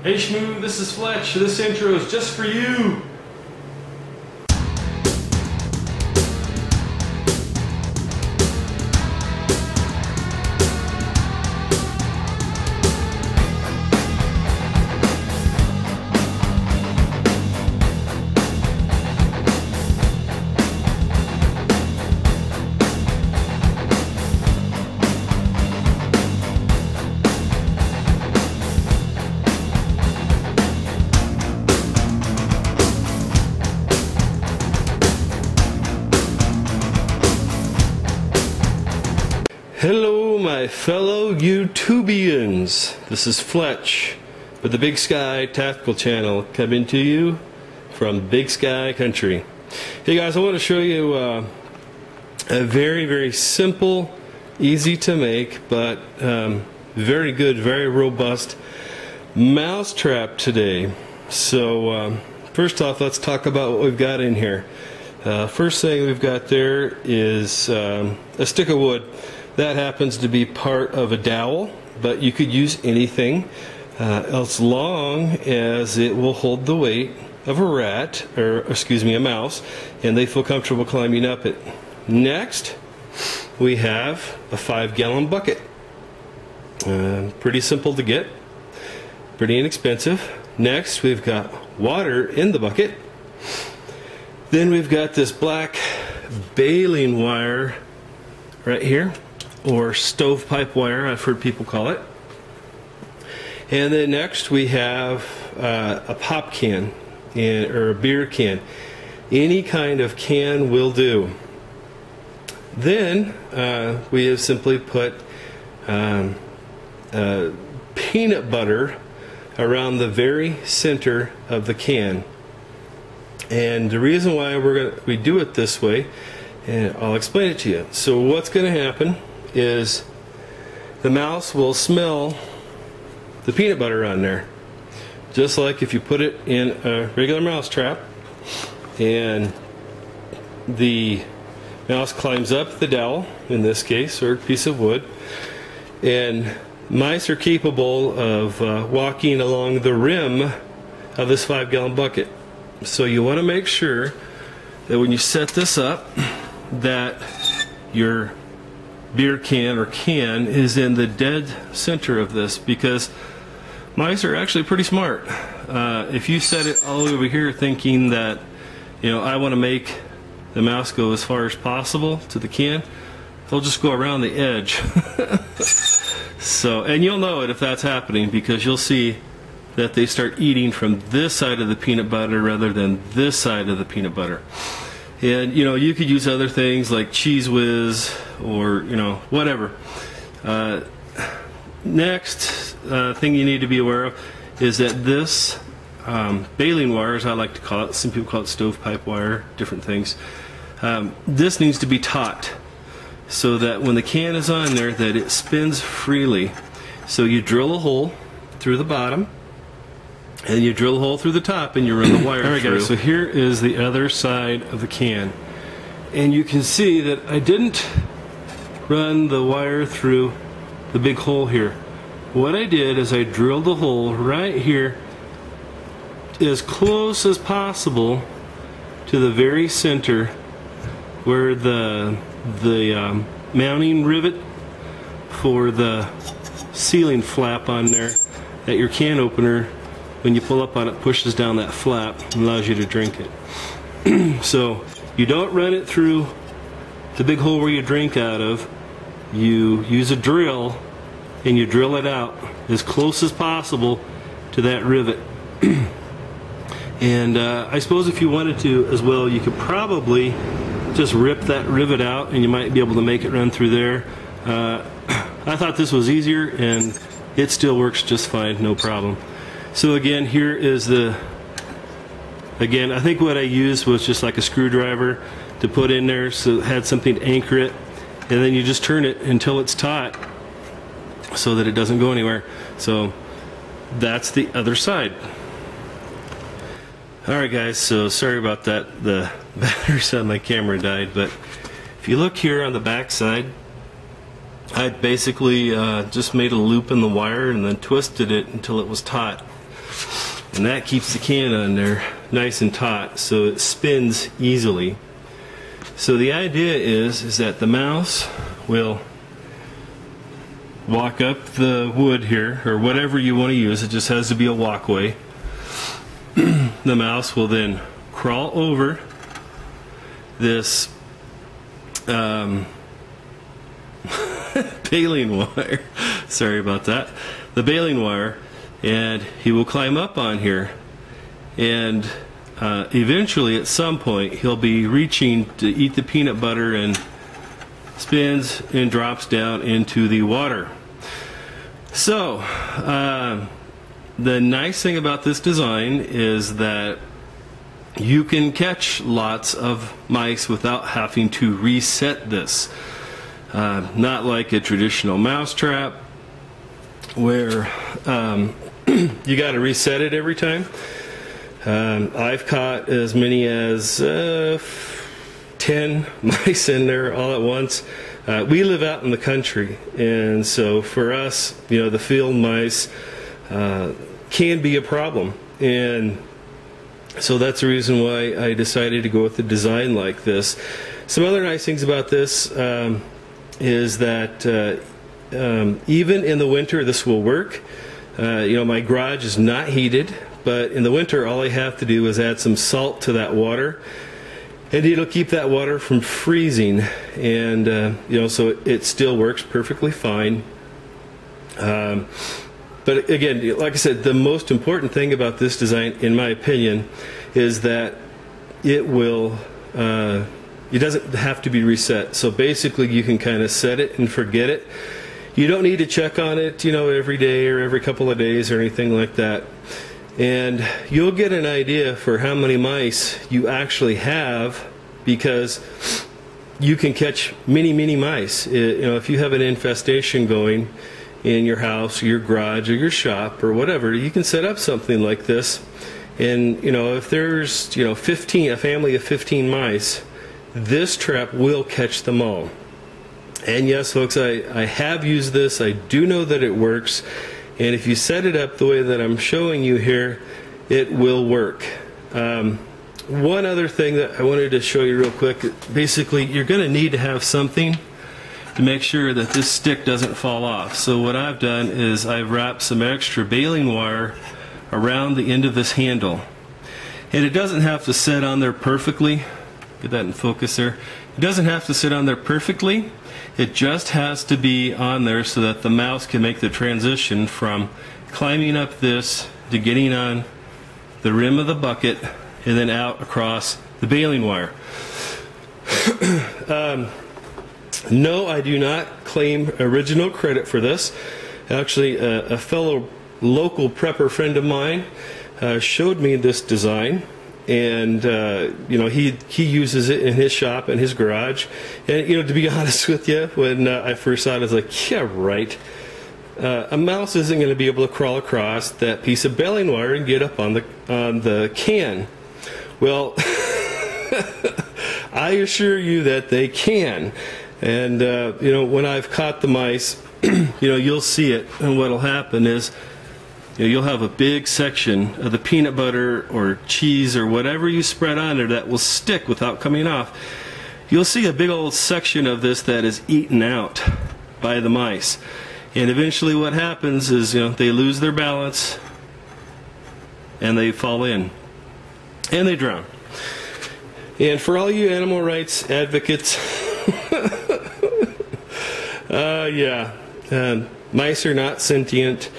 Hey Shmoo, this is Fletch. This intro is just for you. Hello my fellow YouTubians, this is Fletch with the Big Sky Tactical Channel coming to you from Big Sky Country. Hey guys, I want to show you a very simple, easy to make, but very good, very robust mousetrap today. So first off, let's talk about what we've got in here. First thing we've got there is a stick of wood. That happens to be part of a dowel, but you could use anything as long as it will hold the weight of a rat, or excuse me, a mouse, and they feel comfortable climbing up it. Next, we have a 5-gallon bucket. Pretty simple to get, pretty inexpensive. Next, we've got water in the bucket. Then we've got this black baling wire right here, or stovepipe wire, I've heard people call it. And then next we have a pop can or a beer can. Any kind of can will do. Then we have simply put peanut butter around the very center of the can. And the reason why we do it this way, and I'll explain it to you. So what's going to happen is the mouse will smell the peanut butter on there, just like if you put it in a regular mouse trap and the mouse climbs up the dowel, in this case, or a piece of wood, and mice are capable of walking along the rim of this 5-gallon bucket. So you want to make sure that when you set this up, that your beer can or can is in the dead center of this, because mice are actually pretty smart. If you set it all over here thinking that, you know, I want to make the mouse go as far as possible to the can, they'll just go around the edge. So, and you'll know it if that's happening, because you'll see that they start eating from this side of the peanut butter rather than this side of the peanut butter. And you know, you could use other things like Cheese Whiz or, you know, whatever. Next thing you need to be aware of is that this baling wire, as I like to call it, some people call it stovepipe wire, different things, this needs to be taut so that when the can is on there, that it spins freely. So you drill a hole through the bottom, and you drill a hole through the top, and you run the wire Alright guys, so here is the other side of the can. And you can see that I didn't run the wire through the big hole here. What I did is I drilled a hole right here as close as possible to the very center where the mounting rivet for the sealing flap on there, that your can opener, when you pull up on it, pushes down that flap and allows you to drink it. So you don't run it through the big hole where you drink out of. You use a drill and you drill it out as close as possible to that rivet. And I suppose if you wanted to as well, you could probably just rip that rivet out and you might be able to make it run through there. I thought this was easier, and it still works just fine, no problem. So again, here is again, I think what I used was just like a screwdriver to put in there, so it had something to anchor it, and then you just turn it until it's taut so that it doesn't go anywhere. So that's the other side. Alright guys, so sorry about that, the batteries on my camera died, but if you look here on the back side, I basically just made a loop in the wire and then twisted it until it was taut. and that keeps the can on there nice and taut so it spins easily. So the idea is that the mouse will walk up the wood here, or whatever you want to use. It just has to be a walkway. The mouse will then crawl over this baling wire. Sorry about that. The baling wire, and he will climb up on here, and eventually at some point he'll be reaching to eat the peanut butter and spins and drops down into the water. So the nice thing about this design is that you can catch lots of mice without having to reset this. Not like a traditional mousetrap where you got to reset it every time. I've caught as many as 10 mice in there all at once. We live out in the country, and so for us, you know, the field mice can be a problem, and so that's the reason why I decided to go with a design like this. Some other nice things about this is that even in the winter this will work. You know, my garage is not heated, but in the winter all I have to do is add some salt to that water, and it'll keep that water from freezing, and you know, so it still works perfectly fine. But again, like I said, the most important thing about this design, in my opinion, is that it will it doesn't have to be reset. So basically you can kind of set it and forget it. You don't need to check on it, you know, every day or every couple of days or anything like that. And you'll get an idea for how many mice you actually have, because you can catch many mice. You know, if you have an infestation going in your house or your garage or your shop or whatever, you can set up something like this, and you know, if there's, you know, a family of 15 mice, this trap will catch them all. And yes, folks, I have used this. I do know that it works, and if you set it up the way that I'm showing you here, it will work. One other thing that I wanted to show you real quick, basically you're going to need to have something to make sure that this stick doesn't fall off. So what I've done is I've wrapped some extra baling wire around the end of this handle, and it doesn't have to sit on there perfectly. Get that in focus there. It doesn't have to sit on there perfectly. It just has to be on there so that the mouse can make the transition from climbing up this to getting on the rim of the bucket and then out across the baling wire. No, I do not claim original credit for this. Actually, a fellow local prepper friend of mine showed me this design, and you know, he uses it in his shop and his garage. And you know, to be honest with you, when I first saw it, I was like, yeah, right. A mouse isn't going to be able to crawl across that piece of baling wire and get up on the can. Well, I assure you that they can. And you know, when I've caught the mice, you know, you'll see it, and what'll happen is, you know, you'll have a big section of the peanut butter or cheese or whatever you spread on there that will stick without coming off. You'll see a big old section of this that is eaten out by the mice, and eventually what happens is, you know, they lose their balance and they fall in and they drown. And for all you animal rights advocates, mice are not sentient,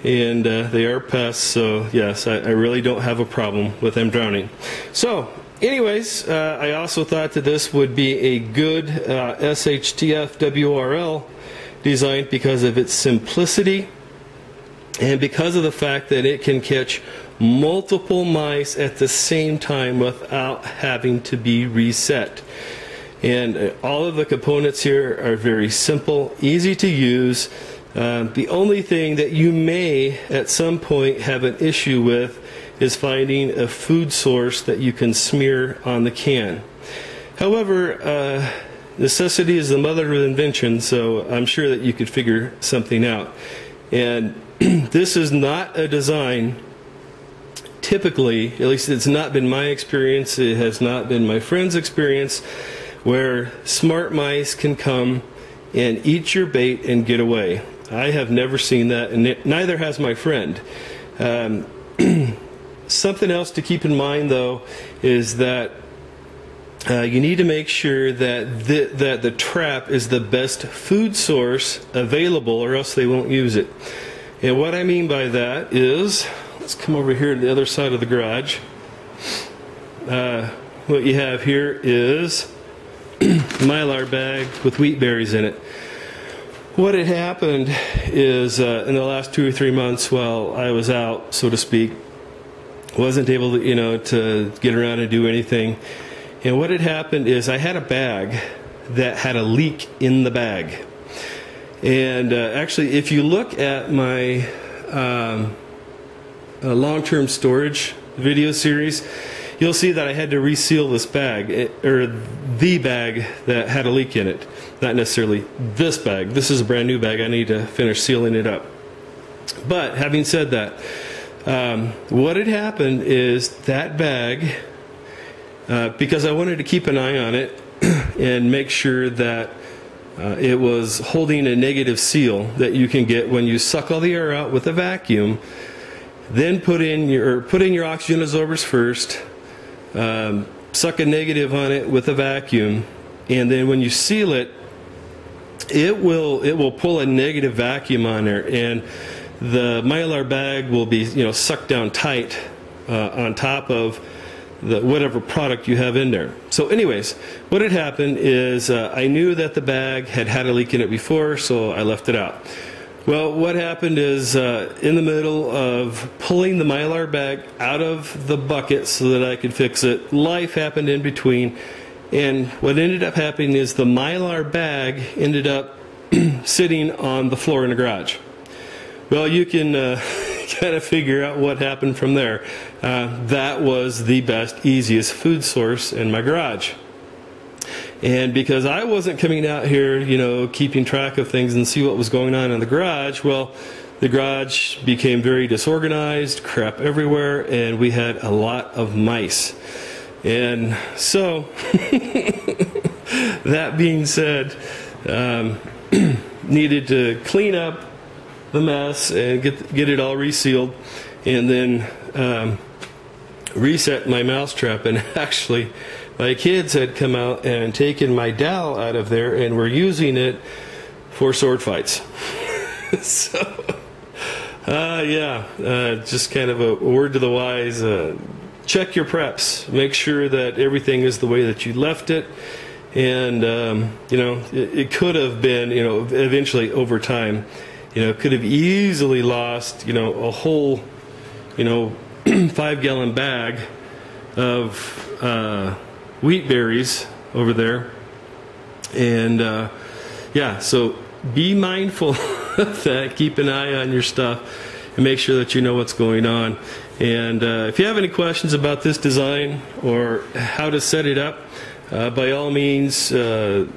and they are pests, so yes, I really don't have a problem with them drowning. So anyways, I also thought that this would be a good SHTF WRL design because of its simplicity and because of the fact that it can catch multiple mice at the same time without having to be reset. And all of the components here are very simple, easy to use. The only thing that you may at some point have an issue with is finding a food source that you can smear on the can. However, necessity is the mother of invention, so I'm sure that you could figure something out. And this is not a design typically, at least it's not been my experience, it has not been my friend's experience, where smart mice can come and eat your bait and get away. I have never seen that, and neither has my friend. Something else to keep in mind, though, is that you need to make sure that the trap is the best food source available, or else they won't use it. And what I mean by that is, let's come over here to the other side of the garage. What you have here is Mylar bag with wheat berries in it. What had happened is in the last 2 or 3 months while I was out, so to speak, wasn't able to, to get around and do anything. And what had happened is I had a bag that had a leak in the bag. And actually, if you look at my long-term storage video series, you'll see that I had to reseal this bag, or the bag that had a leak in it. Not necessarily this bag. This is a brand new bag. I need to finish sealing it up. But having said that, what had happened is that bag, because I wanted to keep an eye on it and make sure that it was holding a negative seal that you can get when you suck all the air out with a vacuum, then put in your oxygen absorbers first, suck a negative on it with a vacuum, and then when you seal it, it will pull a negative vacuum on there, and the Mylar bag will be sucked down tight on top of whatever product you have in there. So anyways, what had happened is I knew that the bag had a leak in it before, so I left it out. Well, what happened is in the middle of pulling the Mylar bag out of the bucket so that I could fix it, life happened in between, and what ended up happening is the Mylar bag ended up sitting on the floor in the garage. Well, you can kind of figure out what happened from there. That was the best, easiest food source in my garage. And because I wasn't coming out here, keeping track of things and see what was going on in the garage, well, the garage became very disorganized, crap everywhere, and we had a lot of mice. And so, that being said, needed to clean up the mess and get it all resealed, and then reset my mousetrap. And actually, my kids had come out and taken my dowel out of there and were using it for sword fights. So, just kind of a word to the wise. Check your preps. Make sure that everything is the way that you left it. And it could have been, eventually over time, could have easily lost, a whole, 5-gallon bag of wheat berries over there. And so be mindful of that. Keep an eye on your stuff and make sure that you know what's going on. And if you have any questions about this design or how to set it up, by all means, send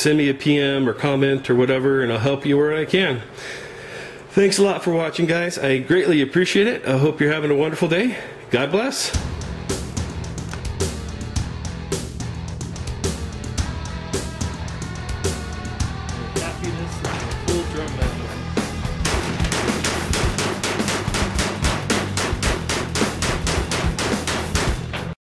me a PM or comment or whatever, and I'll help you where I can. Thanks a lot for watching, guys. I greatly appreciate it. I hope you're having a wonderful day. God bless.